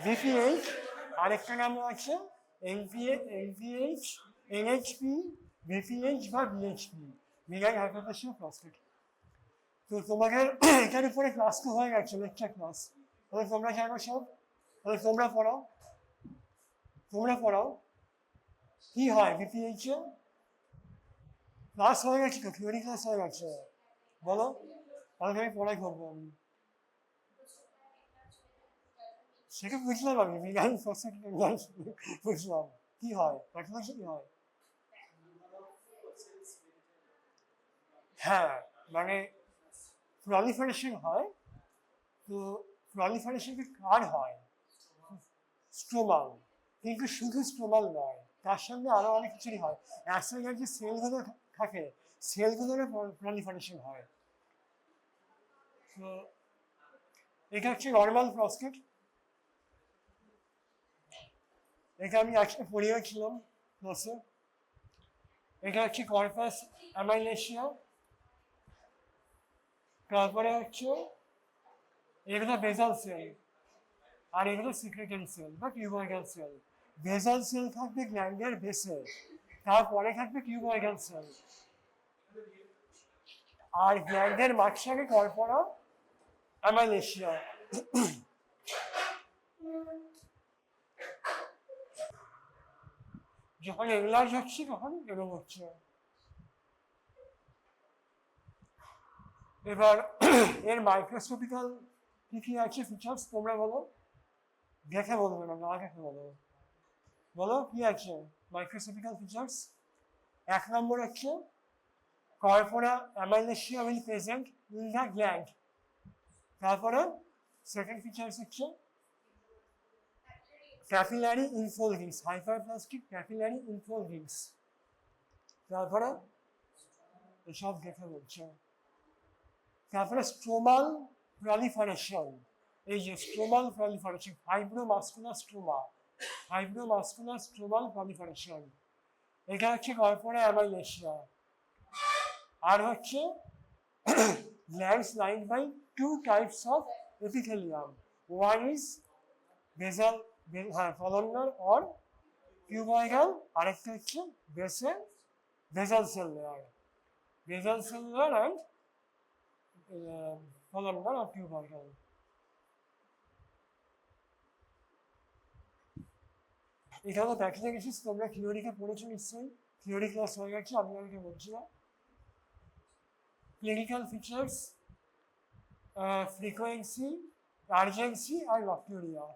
BPH আরেকটা নাম আছে MPH, NHP, BPH বা BHP, Benign Hyperplasia of Prostate। তো তোমাদের এটার উপরে ক্লাস তো হয়ে গেছে, লেকচার ক্লাস। তাহলে তোমরা জানো সব, তাহলে তোমরা পড়াও কি হয় BPH এ। ক্লাস হয়ে গেছে তো, থিওরি ক্লাস হয়ে গেছে, বলো। তাহলে আমি পড়াই করবো আমি, সেটা বুঝলাম আমি, Benign Prostatic বুঝলাম কি হয়, প্যাথোলজি কি হয়। হ্যাঁ, মানে প্রলিফারেশন হয়। তো প্রলিফারেশন কার হয়? স্ট্রোমাল। কিন্তু শুধু স্ট্রোমাল নয়, তার সঙ্গে আরো অনেক কিছুই হয়। অ্যাসোসিয়েটেড যে সেলগুলো থাকে, সেলগুলোরও প্রলিফারেশন হয়। তো এটা হচ্ছে নর্মাল প্রস্টেট। এটা আমি আজকে পড়িয়েছিলাম ক্লাসে। এটা হচ্ছে কর্পাস অ্যামাইলেশিয়া। তারপরে হচ্ছে এগুলো বেসাল সেল, আর এগুলো সেক্রেটারি সেল বা কিউবয়েডাল সেল। বেসাল সেল থাকবে গ্ল্যান্ডের বেসে, তারপরে থাকবে কিউবয়েডাল সেল, আর গ্ল্যান্ডের মাঝখানে কর্পোরা অ্যামাইলেশিয়া। যখন এনলার্জ হচ্ছে তখন এরকম হচ্ছে। এবার এর মাইক্রোস্কোপিক্যাল কি কি আছে ফিচার্স তোমরা বলো, দেখে বলবে না, না দেখে বলো, বলো কি আছে মাইক্রোস্কোপিক্যাল ফিচার্স। 1 নম্বর হচ্ছে corpora amylacea will present in the gland. তারপরে সেকেন্ড ফিচার্স হচ্ছে capillary infoldings, hyperplastic capillary infoldings. তারপরে এসব দেখে বলছে। তারপরে স্ট্রোমাল প্রলিফারেশন, এই যে stromal proliferation, fibromuscular stromal proliferation, এটা হচ্ছে কর্পোরা অ্যামাইলেশিয়া। আর হচ্ছে glands lined by 2 types of epithelium. One is basal, columnar or cuboidal, আরেকটা হচ্ছে basal cell layer and columnar or cuboidal. এটা হলো প্যাথোজেনেসিস। তোমরা থিওরিকে পড়েছো নিশ্চয়ই, থিওরি ক্লাস হয়ে গেছে, আমি আমাকে বলছি না। ক্লিনিক্যাল ফিচার্স, frequency, urgency আর nocturia,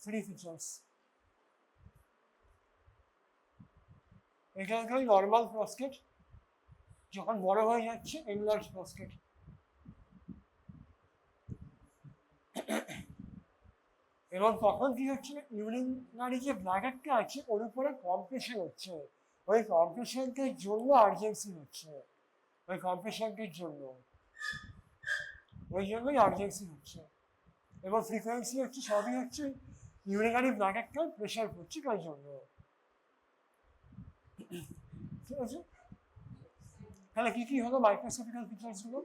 3 ফিচার্স। এটা হলো নর্মাল প্রস্টেট, যখন বড় হয়ে যাচ্ছে এনলার্জ প্রস্টেট। এবং তখন কি হচ্ছে, ইউরিনারি যে ব্লাডারটা আছে ওর উপরে কম্প্রেশন হচ্ছে, ওই কম্প্রেশনটার জন্য আর্জেন্সি হচ্ছে, ওই কম্প্রেশনটার জন্য, ওই জন্যই আর্জেন্সি হচ্ছে। এবং ফ্রিকোয়েন্সি হচ্ছে, সবই হচ্ছে ইউরিনারি ব্লাডারটা প্রেশার পড়ছে তাই জন্য। ঠিক আছে, তাহলে কি কি হলো মাইক্রোস্কোপিক্যাল ফিচার্সগুলো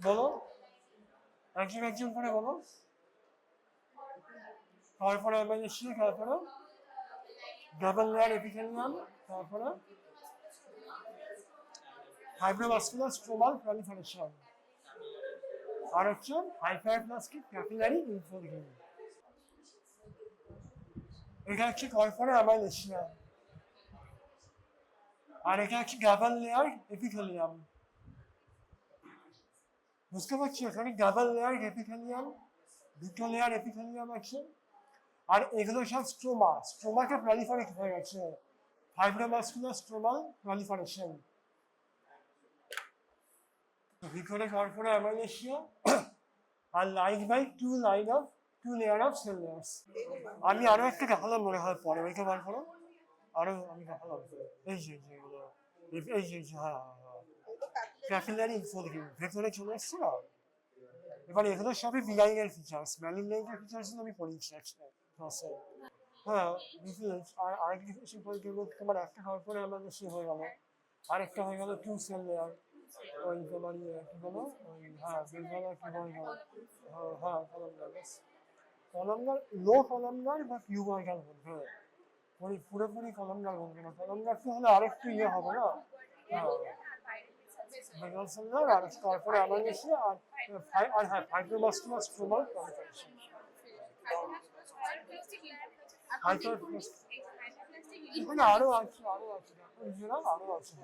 বলো, একজন করে বলো। তারপরে অ্যামাইলেশিয়া, তারপরে ডাবল লেয়ার এপিথেলিয়াম, তারপরে ফাইব্রোভাস্কুলার স্ট্রোমাল প্রলিফারেশন, আর হচ্ছে হাইপারপ্লাস্টিক ক্যাপিলারি ইনফোল্ডিং। এটা হচ্ছে কর্পোরা অ্যামাইলেশিয়া, আর এটা হচ্ছে ডাবল লেয়ার এপিথেলিয়াম। বুঝতে পারছি, এখানে double layer epithelium, 2 layer epithelium আছে, আর এগুলো সব স্ট্রোমাটা প্রলিফারেট হয়ে গেছে, ফাইব্রোভাস্কুলার স্ট্রোমাল প্রলিফারেশন। ভিতরে কর্পোরা অ্যামাইলেশিয়া আর line by 2 layer of cell layers. আমি আরো একটা দেখালাম মনে হয় পরে, ওইটা বার করো, আরো আমি দেখালাম। এই যে হ্যাঁ ক্যাপিলারি ইনফোল্ডিং ভেতরে চলে এসছে না। এবার এগুলো সবই বিলাইনের ফিচার্স, ম্যালিগনেন্টের ফিচার্স আমি পড়িয়েছি আজকে ক্লাসে। হ্যাঁ, আর আরেকটা কিছু বলতে তোমার একটা কর্পোরা অ্যামাইলেশিয়া হয়ে গেল, আরেকটা হয়ে গেল 2 সেল লেয়ার, ওই তোমার কি বলো, ওই হ্যাঁ বেলভালা কি বলে গেল, হ্যাঁ কলামনার লো কলামনার বা কিউবয়টাল বলতে হবে, পুরোপুরি কলামনার বলবে না, কলামনার তো হলে আরেকটু ইয়ে হবে না। হ্যাঁ, বেগাল সেলুলার আর তারপরে অ্যামাইলেশিয়া আর হ্যাঁ ফাইব্রোব্লাস্টোমা স্ট্রোমাল কনফারেশন। এখানে আরো আছে, আরো আছে, আরো আছে।